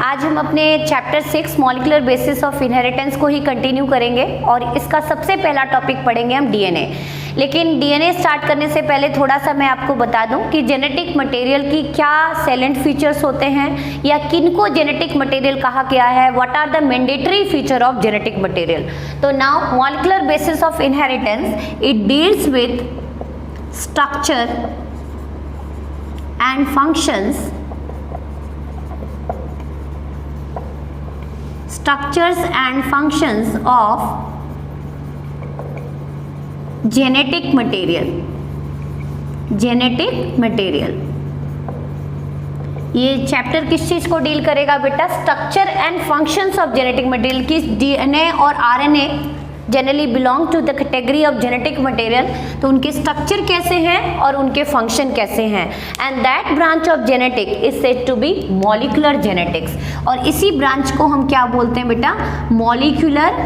आज हम अपने chapter 6 molecular basis of inheritance को ही कंटिन्यू करेंगे और इसका सबसे पहला टॉपिक पढ़ेंगे हम डीएनए। लेकिन डीएनए स्टार्ट करने से पहले थोड़ा सा मैं आपको बता दूं कि जेनेटिक मटेरियल की क्या सैलेंट फीचर्स होते हैं या किनको जेनेटिक मटेरियल कहा गया है, what are the mandatory feature of genetic material. तो now molecular basis of inheritance it deals with structure and functions, structures and functions of genetic material. Genetic material ये चैप्टर किस चीज को डील करेगा बेटा? Structure and functions of genetic material की DNA और RNA generally belong to the category of genetic material. तो उनके स्ट्रक्चर कैसे हैं और उनके फंक्शन कैसे हैं, and that branch of genetic is said to be molecular genetics. और इसी ब्रांच को हम क्या बोलते हैं बेटा? मॉलिक्यूलर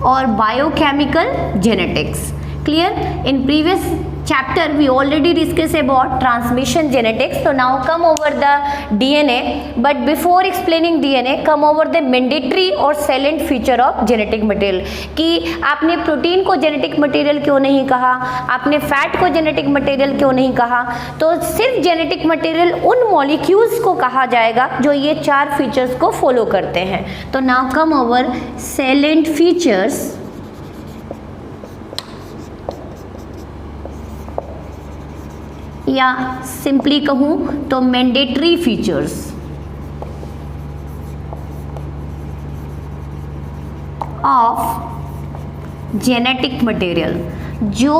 और biochemical genetics. Clear? In previous chapter we already discussed about transmission genetics. So now come over the DNA, but before explaining DNA come over the mandatory or salient feature of genetic material। कि आपने protein को genetic material क्यों नहीं कहा, आपने fat को genetic material क्यों नहीं कहा? तो सिर्फ जेनेटिक मटेरियल उन मॉलिक्यूल्स को कहा जाएगा जो ये चार फीचर्स को फॉलो करते हैं। तो now come over salient features या सिंपली कहूं तो mandatory features of genetic material. जो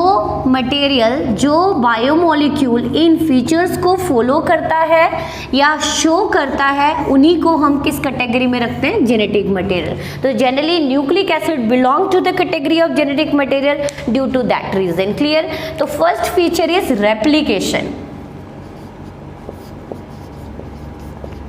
मटेरियल, जो बायोमोलिक्यूल इन फीचर्स को फॉलो करता है या शो करता है, उन्हीं को हम किस कैटेगरी में रखते हैं? Genetic material. तो generally nucleic acid belong to the category of genetic material due to that reason. Clear? तो first feature is replication.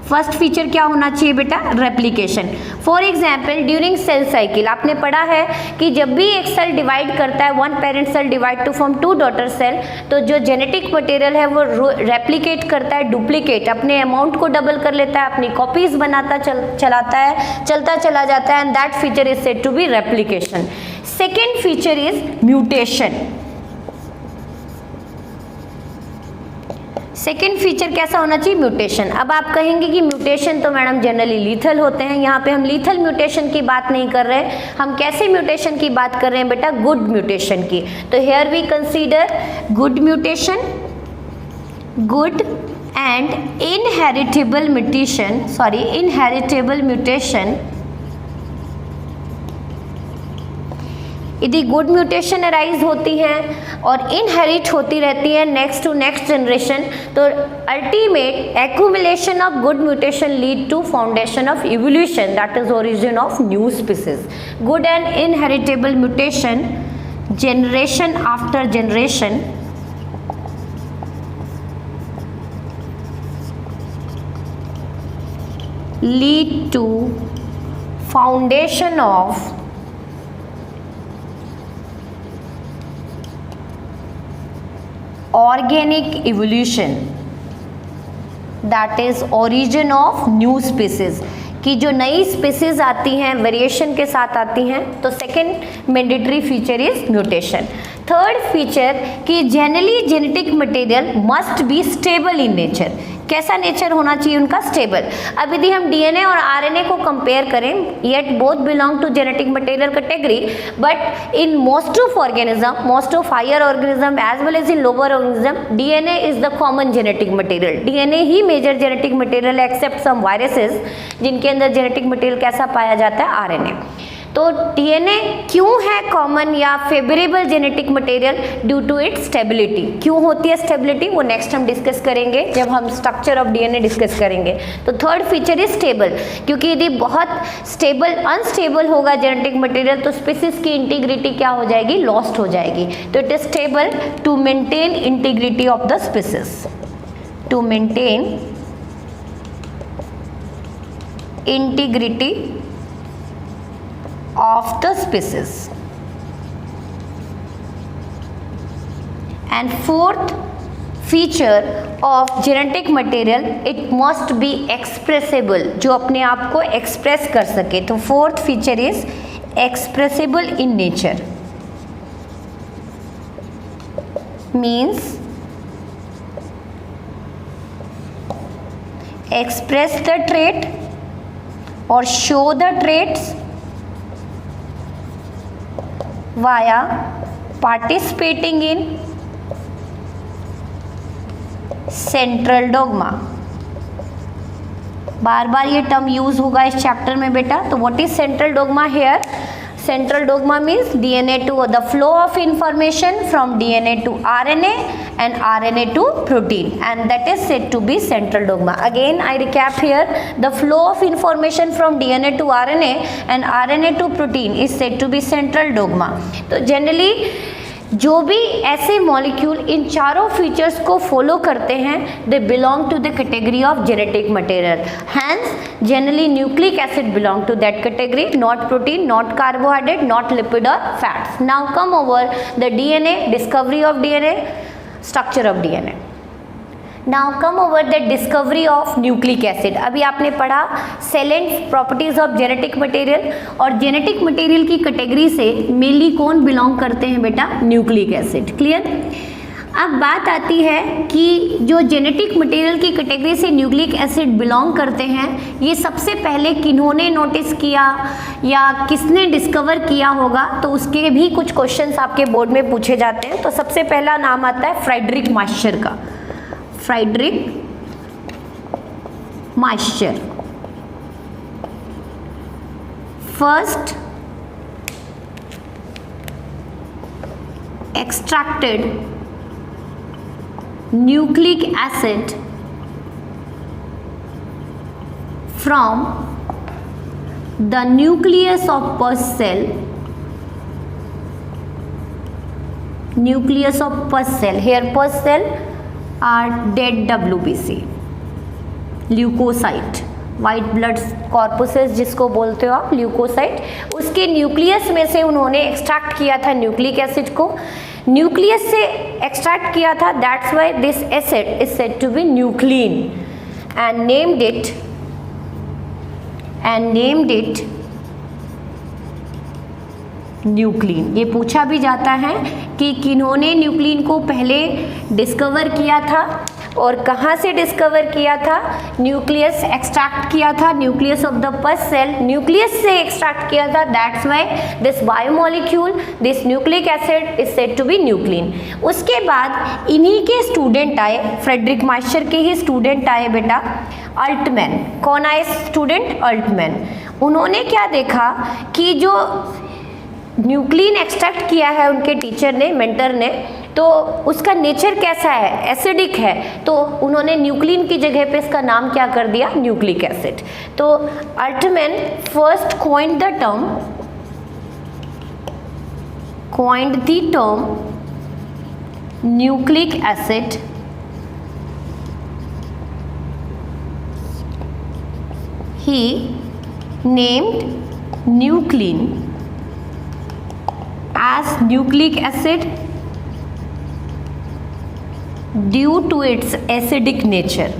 First feature क्या होना चाहिए बेटा? Replication. For example during cell cycle आपने पढ़ा है कि जब भी एक सेल डिवाइड करता है, one parent cell divide to form two daughter cell, तो जो जेनेटिक मटेरियल है वो रेप्लिकेट करता है, डुप्लीकेट, अपने अमाउंट को डबल कर लेता है, अपनी कॉपीज बनाता चलता चला जाता है, and that feature is said to be replication. Second feature is mutation. Second feature कैसा होना चाहिए? म्यूटेशन। अब आप कहेंगे कि म्यूटेशन तो मैडम जनरली लीथल होते हैं, यहाँ पे हम लीथल म्यूटेशन की बात नहीं कर रहे, हम कैसे म्यूटेशन की बात कर रहे हैं बेटा? गुड म्यूटेशन की। तो here we consider good mutation, good and inheritable mutation. यदि गुड म्यूटेशन अराइज होती हैं और इनहेरिट होती रहती है नेक्स्ट टू नेक्स्ट जनरेशन, तो ultimate accumulation of good mutation lead to foundation of evolution, that is origin of new species. Good and inheritable mutation generation after generation lead to foundation of organic evolution, that is origin of new species. कि जो नई species आती हैं variation के साथ आती हैं, तो second mandatory feature is mutation. Third feature कि generally genetic material must be stable in nature. कैसा नेचर होना चाहिए उनका? स्टेबल। अब यदि हम डीएनए और आरएनए को कंपेयर करें, yet both belong to genetic material category, but in most of organism, most of higher organism as well as in lower organism, DNA is the common genetic material. DNA ही major genetic material except some viruses जिनके अंदर genetic material कैसा पाया जाता है? RNA. तो DNA क्यों है कॉमन या favourable genetic material? Due to its stability. क्यों होती है स्टेबिलिटी? वो नेक्स्ट हम डिस्कस करेंगे जब हम स्ट्रक्चर ऑफ डीएनए डिस्कस करेंगे। तो थर्ड फीचर इज स्टेबल, क्योंकि यदि बहुत स्टेबल अनस्टेबल होगा जेनेटिक मटेरियल तो स्पीसीज की इंटीग्रिटी क्या हो जाएगी? लॉस्ट हो जाएगी। तो it is stable to maintain integrity of the species, to maintain integrity of the species। And fourth feature of genetic material, it must be expressible, जो अपने आप को एक्सप्रेस कर सके। तो fourth feature is expressible in nature, means express the trait or show the traits via participating in central dogma। बार बार ये टर्म यूज होगा इस चैप्टर में बेटा। तो what is central dogma here? Central dogma means DNA to the flow of information from DNA to RNA and RNA to protein, and that is said to be central dogma. Again I recap here, the flow of information from DNA to RNA and RNA to protein is said to be central dogma. तो generally जो भी ऐसे molecule इन चारों features को follow करते हैं, they belong to the category of genetic material. Hence generally nucleic acid belong to that category, not protein, not carbohydrate, not lipid और fats. Now come over the DNA, discovery of DNA, structure of DNA. Now come over the discovery of nucleic acid. अभी आपने पढ़ा cell and properties of genetic material, और genetic material की category से mainly कौन belong करते हैं बेटा? Nucleic acid. क्लियर? अब बात आती है कि जो जेनेटिक मटेरियल की कैटेगरी से न्यूक्लिक एसिड बिलोंग करते हैं, ये सबसे पहले किन्होंने नोटिस किया या किसने डिस्कवर किया होगा, तो उसके भी कुछ क्वेश्चंस आपके बोर्ड में पूछे जाते हैं। तो सबसे पहला नाम आता है फ्रेडरिक माइस्चर का। Friedrich Miescher first extracted nucleic acid from the nucleus of pus cell, nucleus of pus cell, here pus cell are dead WBC, leucocyte, white blood corpuscles जिसको बोलते हो आप, ल्यूकोसाइट, उसके न्यूक्लियस में से उन्होंने एक्सट्रैक्ट किया था न्यूक्लिक एसिड को, न्यूक्लियस से एक्सट्रैक्ट किया था, that's why this acid is said to be nuclein and named it nuclein. ये पूछा भी जाता है कि किन्होंने न्यूक्लीन को पहले डिस्कवर किया था और कहाँ से डिस्कवर किया था? न्यूक्लियस एक्सट्रैक्ट किया था, nucleus of the pus cell, nucleus से एक्सट्रैक्ट किया था, that's why this biomolecule, this nucleic acid is said to be nuclein. उसके बाद इन्हीं के स्टूडेंट आए, फ्रेडरिक माइस्चर के ही स्टूडेंट आए बेटा, अल्टमैन। कौन आए स्टूडेंट? अल्टमैन। उन्होंने क्या देखा कि जो न्यूक्लीन एक्सट्रैक्ट किया है उनके टीचर ने, मेंटर ने, तो उसका नेचर कैसा है? एसिडिक है। तो उन्होंने न्यूक्लीन की जगह पे इसका नाम क्या कर दिया? Nucleic acid. तो Altmann first coined the term nucleic acid he named nuclein as nucleic acid due to its acidic nature,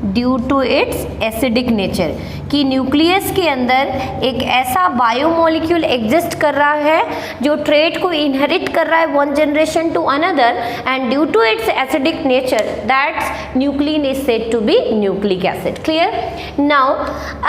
due to its acidic nature, कि न्यूक्लियस के अंदर एक ऐसा बायोमोलिक्यूल एग्जिस्ट कर रहा है जो ट्रेट को इनहेरिट कर रहा है one generation to another, and due to its acidic nature that's nuclein is said to be nucleic acid. Clear? Now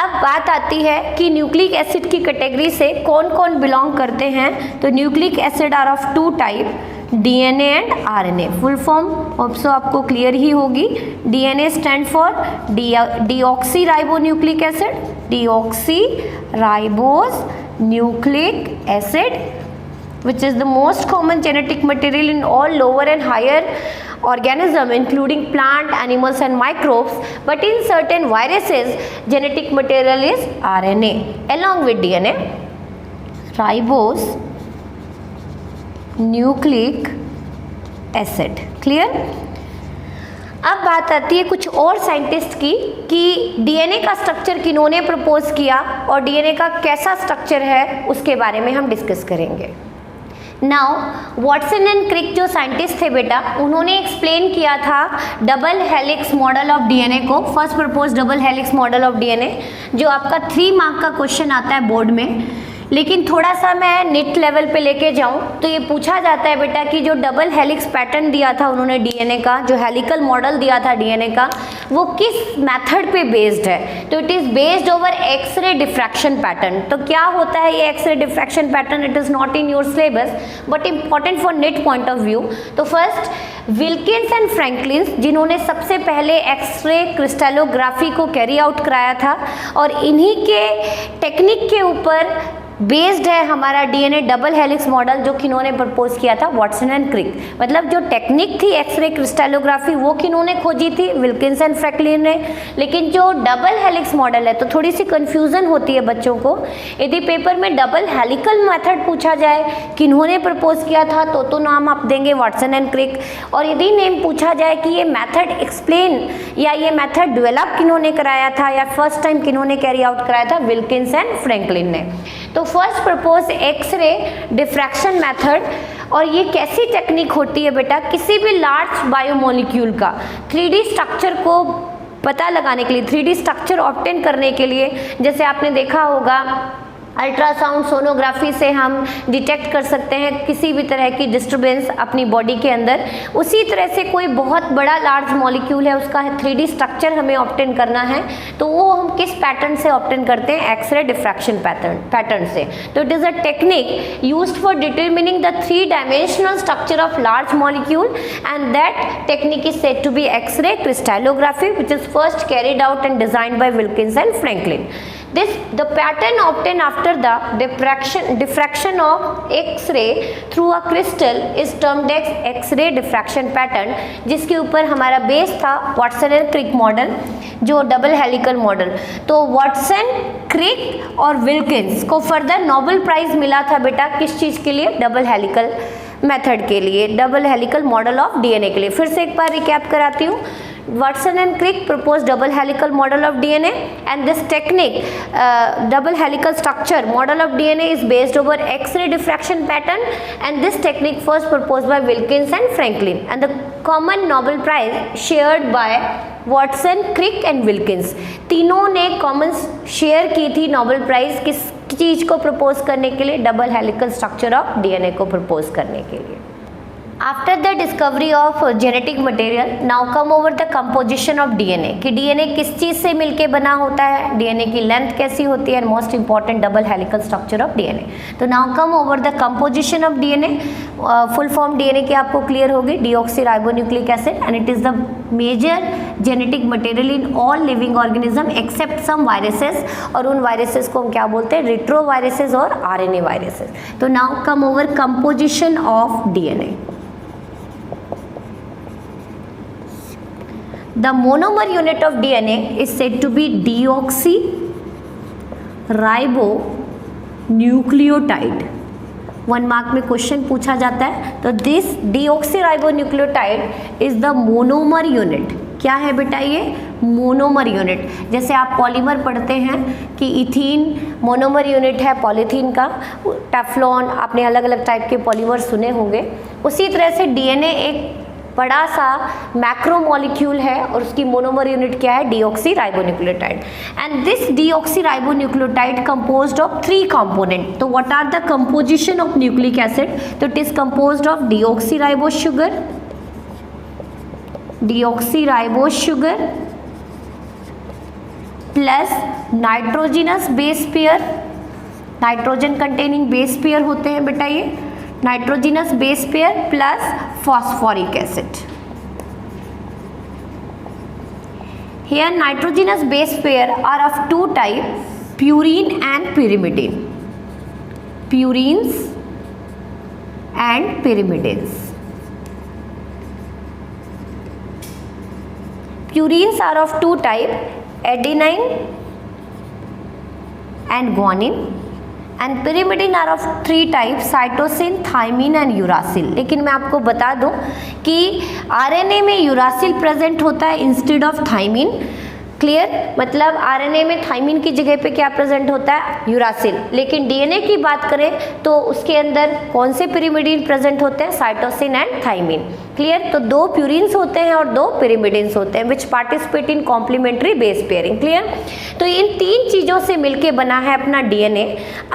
अब बात आती है कि न्यूक्लिक एसिड की कैटेगरी से कौन कौन बिलोंग करते हैं। तो nucleic acid are of two type, DNA and RNA। Full form also आपको क्लियर ही होगी। DNA stand for deoxy ribo nucleic acid, deoxy ribose nucleic acid, which is the most common genetic material in all lower and higher organism including plant, animals and microbes, but in certain viruses genetic material is RNA along with DNA, ribose nucleic acid. Clear? अब बात आती है कुछ और scientist की कि DNA का structure किन्होंने propose किया और डीएनए का कैसा स्ट्रक्चर है उसके बारे में हम डिस्कस करेंगे। नाउ वॉटसन एंड क्रिक जो साइंटिस्ट थे बेटा, उन्होंने एक्सप्लेन किया था double helix model of DNA को, first propose double helix model of DNA, जो आपका 3 मार्क का क्वेश्चन आता है बोर्ड में। लेकिन थोड़ा सा मैं निट लेवल पे लेके जाऊं तो ये पूछा जाता है बेटा कि जो डबल हेलिक्स पैटर्न दिया था उन्होंने डीएनए का, जो हेलिकल मॉडल दिया था डीएनए का, वो किस मेथड पे बेस्ड है? तो it is based over X-ray diffraction pattern. तो क्या होता है ये X-ray diffraction pattern? It is not in your syllabus but important for net point of view. तो फर्स्ट विल्किंस एंड फ्रैंकलिन, जिन्होंने सबसे पहले एक्सरे क्रिस्टलोग्राफी को कैरी आउट कराया था, और इन्हीं के टेक्निक के ऊपर बेस्ड है हमारा डीएनए डबल हेलिक्स मॉडल, जो किन्होंने प्रपोज किया था? Watson and Crick. मतलब जो टेक्निक थी एक्सरे क्रिस्टलोग्राफी वो किन्होंने खोजी थी? विल्किंस एंड फ्रैंकलिन ने। लेकिन जो डबल हेलिक्स मॉडल है, तो थोड़ी सी कंफ्यूजन होती है बच्चों को। यदि पेपर में डबल हेलिकल मेथड पूछा जाए किन्होंने प्रपोज किया था, तो नाम आप देंगे वॉटसन एंड क्रिक। और यदि नेम पूछा जाए कि ये मेथड एक्सप्लेन या ये मेथड डेवलप किन्होंने कराया था या फर्स्ट टाइम किन्होंने कैरी आउट कराया था? विल्किंस एंड फ्रैंकलिन ने। तो first propose X-ray diffraction method, और ये कैसी टेक्निक होती है बेटा? किसी भी लार्ज बायोमोलिक्यूल का 3D स्ट्रक्चर को पता लगाने के लिए, 3D स्ट्रक्चर ऑब्टेन करने के लिए, जैसे आपने देखा होगा अल्ट्रासाउंड सोनोग्राफी से हम डिटेक्ट कर सकते हैं किसी भी तरह की डिस्टर्बेंस अपनी बॉडी के अंदर, उसी तरह से कोई बहुत बड़ा लार्ज मॉलिक्यूल है उसका 3D स्ट्रक्चर हमें ऑब्टेन करना है, तो वो हम किस पैटर्न से ऑब्टेन करते हैं? एक्सरे डिफ्रैक्शन पैटर्न से। तो it is a technique used for determining the 3 dimensional structure of large molecule, and that technique is said to be X-ray crystallography, which is first carried out and designed by Wilkins and Franklin. The pattern obtained after the diffraction of X-ray through a crystal is termed as X-ray diffraction pattern, जिसके ऊपर हमारा base था Watson and Crick model, जो double helical model. तो Watson, क्रिक और Wilkins को further Nobel prize मिला था बेटा किस चीज़ के लिए? डबल हेलिकल मेथड के लिए, double helical model of DNA के लिए। फिर से एक बार रिकैप कराती हूँ। Watson and Crick proposed double helical model of DNA, and this technique, double helical structure model of DNA, is based over X-ray diffraction pattern, and this technique first proposed by Wilkins and Franklin, and the common Nobel Prize shared by Watson, Crick and Wilkins। तीनों ने common share की थी Nobel prize किस चीज़ को propose करने के लिए? Double helical structure of DNA को प्रपोज करने के लिए। After the discovery of genetic material, now come over the composition of DNA, कि डीएनए किस चीज़ से मिलके बना होता है, डीएनए की लेंथ कैसी होती है, and most important double helical structure of DNA. तो now come over the composition of DNA. Full form DNA की आपको क्लियर होगी, deoxyribonucleic acid, and it is the major genetic material in all living organism except some viruses, और उन viruses को हम क्या बोलते हैं? रेट्रो वायरसेस और आरएनए वायरसेस। तो now come over composition of DNA. The monomer unit of DNA is said to be deoxyribonucleotide। 1 mark में क्वेश्चन पूछा जाता है। तो this deoxyribonucleotide is the monomer unit. क्या है बेटा ये? Monomer unit. जैसे आप पॉलीमर पढ़ते हैं कि इथीन मोनोमर यूनिट है पॉलीथीन का, टेफ्लॉन, आपने अलग अलग टाइप के पॉलीमर सुने होंगे। उसी तरह से डीएनए एक बड़ा सा मैक्रो मॉलिक्यूल है और उसकी मोनोमर यूनिट क्या है? Deoxyribonucleotide. And this deoxyribonucleotide composed of 3 component. तो what are the composition of nucleic acid? तो it is composed of deoxyribose sugar plus nitrogenous base pair, nitrogen containing base pair होते हैं बेटा ये, nitrogenous base pair plus phosphoric acid। Here nitrogenous base pair are of 2 types, purine and pyrimidine, purines and pyrimidines। Purines are of 2 types, adenine and guanine, and pyrimidine are of 3 types, cytosine, thymine and uracil. लेकिन मैं आपको बता दूं कि RNA में uracil present होता है instead of thymine, clear, मतलब आरएनए में थाइमिन की जगह पे क्या प्रेजेंट होता है, यूरासिल। लेकिन डीएनए की बात करें तो उसके अंदर कौन से पिरिमिडीन प्रेजेंट होते हैं, साइटोसिन एंड थाइमिन। क्लियर, तो 2 प्यूरिन्स होते हैं और 2 पिरिमिडिन्स होते हैं which participate in complementary base pairing. Clear, तो इन 3 चीजों से मिलके बना है अपना डीएनए।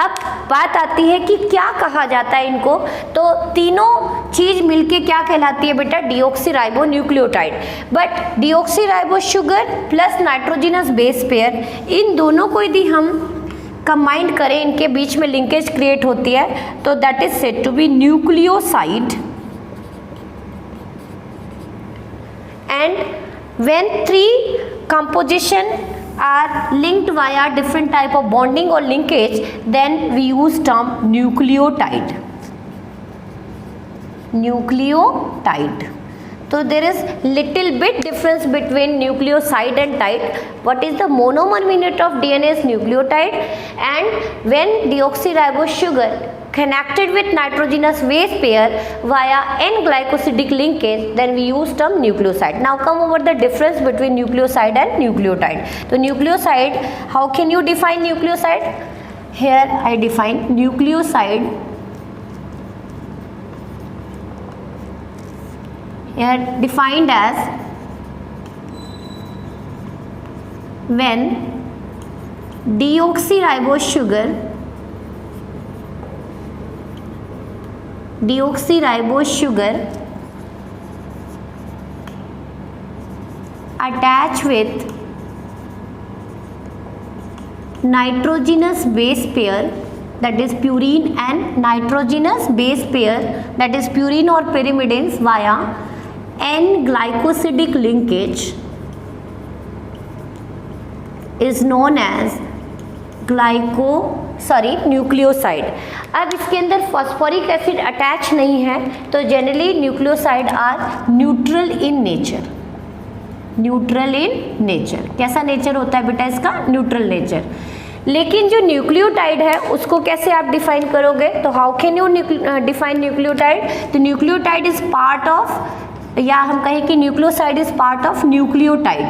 अब बात आती है कि क्या कहा जाता है इनको, तो तीनों चीज मिलके क्या कहलाती है बेटा, deoxyribo nucleotide. But deoxyribo sugar plus nitrogenous base pair, इन दोनों को यदि हम कंबाइन करें, इनके बीच में लिंकेज क्रिएट होती है, तो that is said to be nucleoside. And when 3 composition are linked via different type of bonding or linkage, then we use term nucleotide. Nucleotide. So there is little bit difference between nucleoside and tide. What is the monomer unit of DNA is nucleotide, and when deoxyribose sugar connected with nitrogenous base pair via N-glycosidic linkage, then we use term nucleoside. Now come over the difference between nucleoside and nucleotide. So nucleoside, how can you define nucleoside? Here I define nucleoside. Here defined as when deoxyribose sugar attach with nitrogenous base pair, that is purine, and nitrogenous base pair, that is purine or pyrimidines, via N-glycosidic linkage is known as nucleoside. अब इसके अंदर phosphoric acid attach नहीं है, तो generally nucleoside are neutral in nature. Neutral in nature, कैसा नेचर होता है बेटा इसका, न्यूट्रल नेचर। लेकिन जो न्यूक्लियोटाइड है उसको कैसे आप डिफाइन करोगे, तो how can you define nucleotide, तो न्यूक्लियोटाइड इज पार्ट ऑफ, या हम कहें कि nucleoside is part of nucleotide.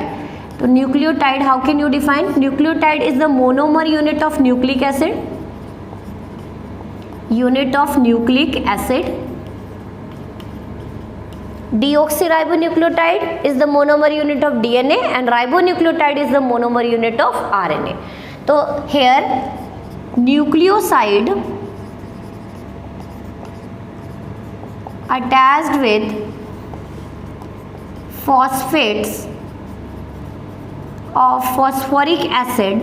तो nucleotide how can you define, nucleotide is the monomer unit of nucleic acid, unit of nucleic acid. Deoxyribonucleotide is the monomer unit of DNA and ribonucleotide is the monomer unit of RNA. So here nucleoside attached with phosphates of phosphoric acid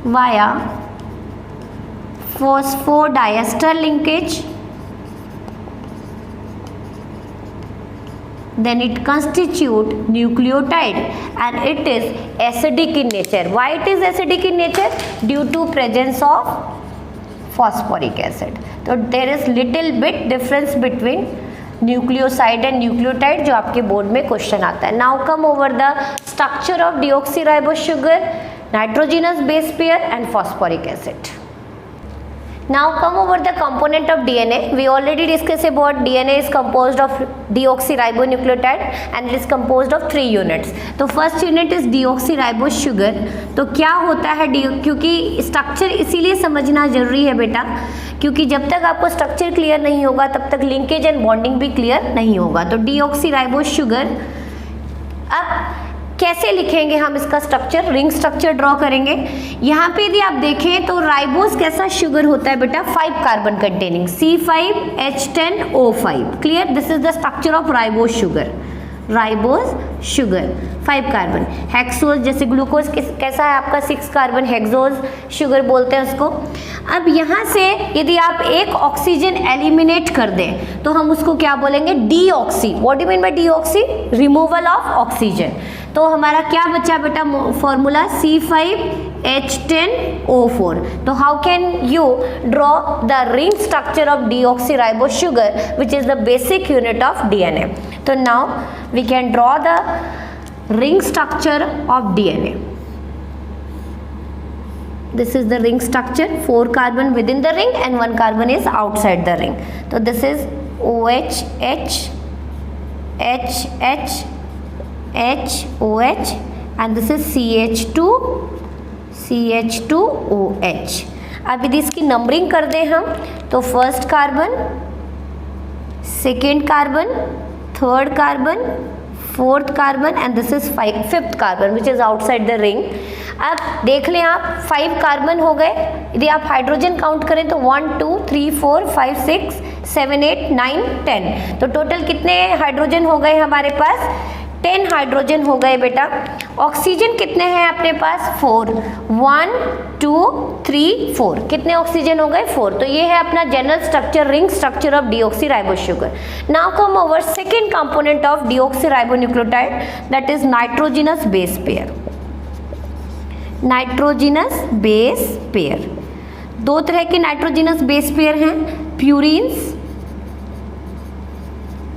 via phosphodiester linkage, then it constitute nucleotide and it is acidic in nature. Why it is acidic in nature? Due to presence of phosphoric acid. So there is little bit difference between nucleoside and nucleotide जो आपके board में question आता है. Now come over the structure of deoxyribose sugar, nitrogenous base pair and phosphoric acid. Now come over the component of DNA. We already discussed about DNA is composed of deoxyribonucleotide and it is composed of 3 units. तो first unit is deoxyribose sugar. तो क्या होता है क्योंकि structure इसीलिए समझना जरूरी है बेटा, क्योंकि जब तक आपको स्ट्रक्चर क्लियर नहीं होगा तब तक लिंकेज एंड बॉन्डिंग भी क्लियर नहीं होगा. तो deoxyribose sugar, अब कैसे लिखेंगे हम इसका स्ट्रक्चर, रिंग स्ट्रक्चर ड्रॉ करेंगे. यहाँ पे यदि आप देखें तो राइबोस कैसा शुगर होता है बेटा, 5 carbon containing C5H10O5. Clear, this is the structure of ribose sugar. Ribose sugar 5 carbon. Hexose जैसे ग्लूकोज कैसा है आपका 6 कार्बन, हेक्सोज शुगर बोलते हैं उसको. अब यहाँ से यदि आप एक ऑक्सीजन एलिमिनेट कर दें तो हम उसको क्या बोलेंगे, deoxy. What do mean by deoxy, removal of oxygen. तो हमारा क्या बचा बेटा फॉर्मूला C5H10O4. तो how can you draw the ring structure of deoxyribose sugar which is the basic unit of DNA. तो now we can draw the ring structure of DNA. This is the ring structure, 4 carbon within the ring and 1 carbon is outside the ring. So this is OH, H, H, H, HOH and this is CH2OH. अब यदि इसकी numbering कर दें हम तो first carbon, second carbon, third carbon, fourth carbon and this is fifth carbon which is outside the ring. अब देख लें आप 5 कार्बन हो गए. यदि आप हाइड्रोजन काउंट करें तो 1 2 3 4 5 6 7 8 9 10. तो टोटल कितने हाइड्रोजन हो गए हमारे पास? 10 हाइड्रोजन हो गए बेटा. ऑक्सीजन कितने हैं अपने पास? 4. 1 2 3 4. कितने ऑक्सीजन हो गए? 4. तो ये है अपना general structure, ring structure of deoxyribose sugar. Now come over second component of deoxyribonucleotide, that is nitrogenous base pair. Nitrogenous base pair, 2 तरह के नाइट्रोजिनस बेस पेयर हैं, purines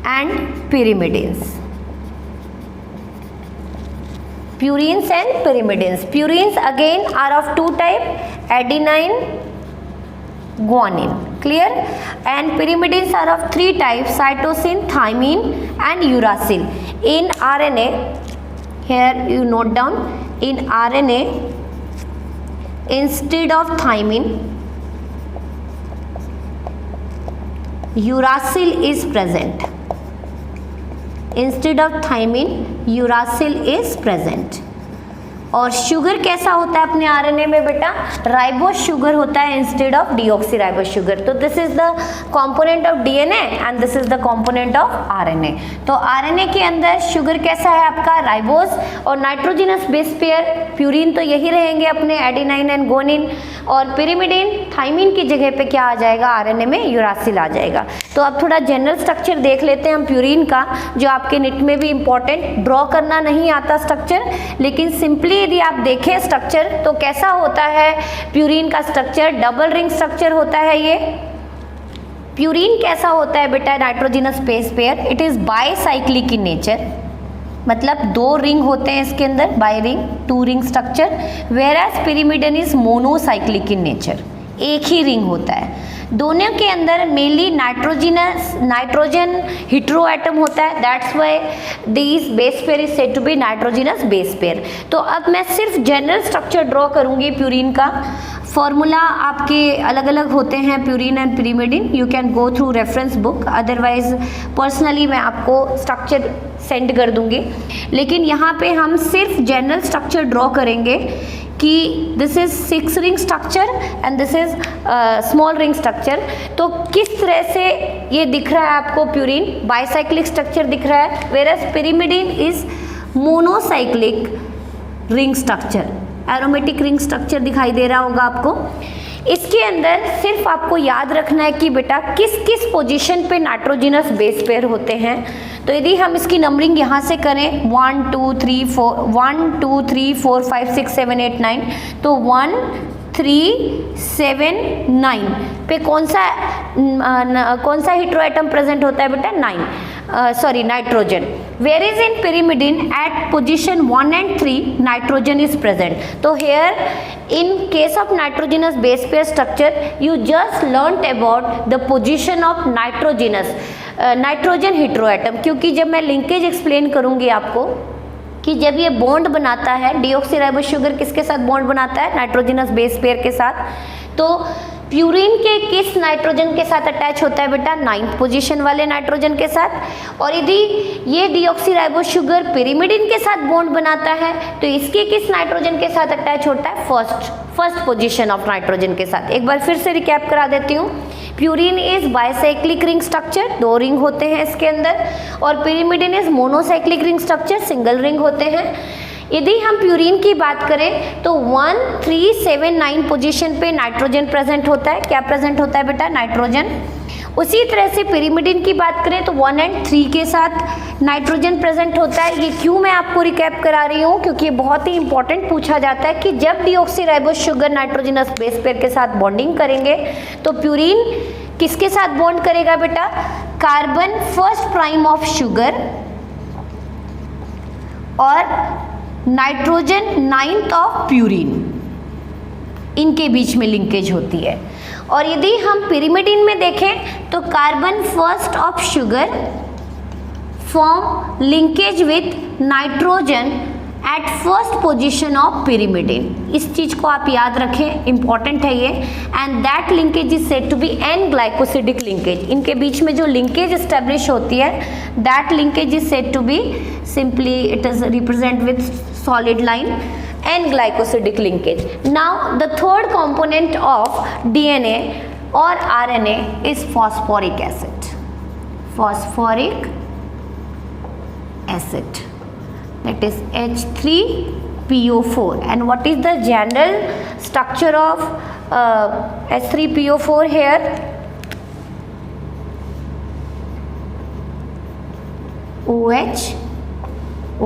and pyrimidines. Purines and pyrimidines. Purines again are of 2 type, adenine, guanine. Clear? And pyrimidines are of 3 types, cytosine, thymine and uracil. In RNA, here you note down, in RNA instead of thymine uracil is present. Instead of thymine uracil is present. और sugar कैसा होता है अपने RNA में बेटा? Ribose sugar होता है instead of deoxyribose sugar. तो this is the component of DNA and this is the component of RNA. तो आरएनए के अंदर शुगर कैसा है आपका? राइबोस. और नाइट्रोजिनस बेस पेयर प्यूरिन तो यही रहेंगे अपने, एडेनाइन एंड गोनिन. और पिरिमिडिन, थाइमिन की जगह पे क्या आ जाएगा? आरएनए में यूरासिल आ जाएगा. तो अब थोड़ा जनरल स्ट्रक्चर देख लेते हैं हम प्यूरिन का, जो आपके निट में भी इंपॉर्टेंट. ड्रॉ करना नहीं आता स्ट्रक्चर, लेकिन सिंपली यदि आप देखें स्ट्रक्चर तो कैसा होता है प्यूरिन का स्ट्रक्चर? डबल रिंग स्ट्रक्चर होता है. ये प्यूरिन कैसा होता है बेटा? Nitrogenous base pair. It is bicyclic in nature, मतलब 2 रिंग होते हैं इसके अंदर, bi ring, 2 ring structure. Whereas pyrimidine is monocyclic in nature, एक ही रिंग होता है. दोनों के अंदर मेनली नाइट्रोजन हिट्रो एटम होता है. That's why this base pair is said to be nitrogenous base pair. तो अब मैं सिर्फ जनरल स्ट्रक्चर ड्रॉ करूंगी प्यूरिन का. फॉर्मूला आपके अलग अलग होते हैं purine and pyrimidine. You can go through reference book, otherwise personally मैं आपको स्ट्रक्चर सेंड कर दूंगी. लेकिन यहाँ पे हम सिर्फ जनरल स्ट्रक्चर ड्रॉ करेंगे कि this is 6 ring structure and this is small ring structure. तो किस तरह से ये दिख रहा है आपको? प्यूरिन बाइसाइक्लिक स्ट्रक्चर दिख रहा है, whereas pyrimidine is monocyclic ring structure, aromatic ring structure दिखाई दे रहा होगा आपको. इसके अंदर सिर्फ आपको याद रखना है कि बेटा किस किस पोजीशन पे नाइट्रोजिनस बेस पेयर होते हैं. तो यदि हम इसकी नंबरिंग यहाँ से करें 1 2 3 4 1 2 3 4 5 6 7 8 9, तो 1 3 7 9 पे कौन सा हिट्रो एटम प्रेजेंट होता है बेटा? 9, sorry, nitrogen. Whereas in pyrimidine at position 1 and 3 nitrogen is present. So here in case of nitrogenous base pair structure you just learnt about the position of nitrogenous nitrogen heteroatom. क्योंकि जब मैं linkage explain करूंगी आपको कि जब ये bond बनाता है डीऑक्सीराइबोस शुगर किसके साथ बॉन्ड बनाता है? नाइट्रोजिनस बेस पेयर के साथ. तो प्यूरिन के किस नाइट्रोजन के साथ अटैच होता है बेटा? 9th पोजीशन वाले नाइट्रोजन के साथ. और यदि ये डीऑक्सीराइबोस शुगर पिरिमिडिन के साथ बॉन्ड बनाता है तो इसके किस नाइट्रोजन के साथ अटैच होता है? फर्स्ट पोजीशन ऑफ नाइट्रोजन के साथ. एक बार फिर से रिकैप करा देती हूँ. Purine is bicyclic ring structure, 2 ring होते हैं इसके अंदर. और pyrimidine is monocyclic ring structure, single ring होते हैं. यदि हम प्यूरिन की बात करें तो 1 3 7 9 पोजीशन पे नाइट्रोजन प्रेजेंट होता है. क्या प्रेजेंट होता है बेटा? नाइट्रोजन. उसी तरह से पिरिमिडिन की बात करें तो 1 and 3 के साथ नाइट्रोजन प्रेजेंट होता है. ये क्यों मैं आपको रिकैप करा रही हूँ? क्योंकि ये बहुत ही इंपॉर्टेंट पूछा जाता है कि जब deoxyribose sugar nitrogenous base pair के साथ बॉन्डिंग करेंगे तो प्यूरिन किसके साथ बॉन्ड करेगा बेटा? Carbon first prime of sugar और नाइट्रोजन 9th ऑफ प्यूरिन, इनके बीच में लिंकेज होती है. और यदि हम पिरिमिडिन में देखें तो carbon first of sugar form linkage with nitrogen at first position of pyrimidine। इस चीज को आप याद रखें, इंपॉर्टेंट है ये। And that linkage is said to be an glycosidic linkage. इनके बीच में जो लिंकेज एस्टेब्लिश होती है, that linkage is said to be simply it is represent with solid line an glycosidic linkage. Now the third component of DNA और RNA is phosphoric acid. Phosphoric acid, that is H3PO4. And what is the general structure of H3PO4 here? OH,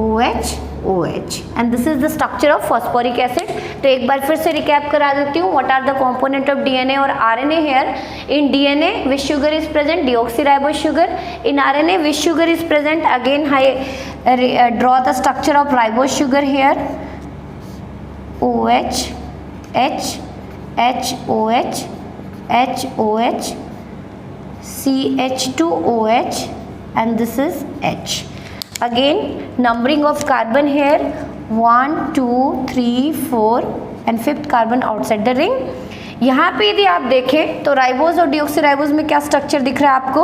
OH, OH, and this is the structure of phosphoric acid. तो एक बार फिर से recap करा देती हूँ, what are the component of DNA और RNA here? In DNA, which sugar is present? Deoxyribose sugar. In RNA, which sugar is present? Again, draw the structure of ribose sugar here. OH, H, H, OH, H, OH, CH2OH, and this is H. Again, numbering of carbon here 1 2 3 4 and fifth carbon outside the ring. यहाँ पे यदि आप देखें तो ribose और डिऑक्सीराइबोज में क्या structure दिख रहा है आपको?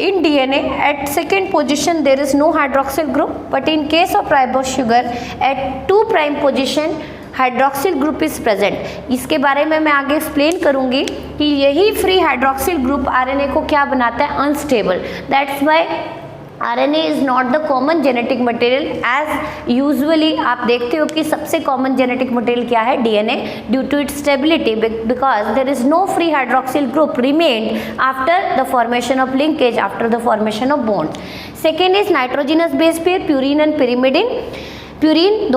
In DNA at second position there is no hydroxyl group, but in case of ribose sugar at 2' position hydroxyl group is present. इसके बारे में मैं आगे एक्सप्लेन करूंगी कि यही फ्री हाइड्रोक्सिल ग्रुप आरएनए को क्या बनाता है? Unstable. That's why RNA is not the common genetic material as usually आप देखते हो कि सबसे कॉमन जेनेटिक मटेरियल क्या है? DNA, due to its stability, because there is no free hydroxyl group remained after the formation of linkage, after the formation of bond. Second is nitrogenous base pair, purine and pyrimidine. Purine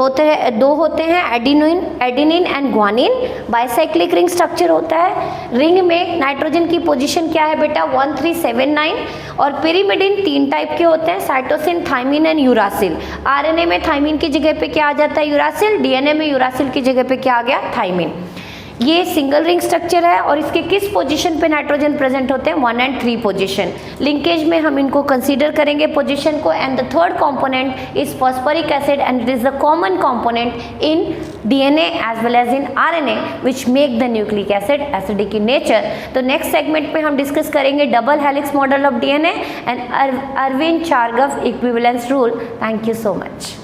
दो होते हैं, adenine and guanine. Bicyclic ring structure होता है। Ring में nitrogen की position क्या है बेटा? 1 3 7 9। और पिरिमिडिन 3 टाइप के होते हैं, cytosine, thymine and uracil. RNA में थाइमिन की जगह पे क्या आ जाता है? यूरासिल। डीएनए में यूरासिल की जगह पे क्या आ गया? थाइमिन। ये सिंगल रिंग स्ट्रक्चर है और इसके किस पोजीशन पे नाइट्रोजन प्रेजेंट होते हैं? 1 and 3 पोजीशन। लिंकेज में हम इनको कंसीडर करेंगे पोजीशन को। And the third component is phosphoric acid and it is the common component in DNA as well as in RNA which make the nucleic acid acidic in nature. तो next segment में हम discuss करेंगे double helix model of DNA and Erwin Chargaff equivalence rule. Thank you so much.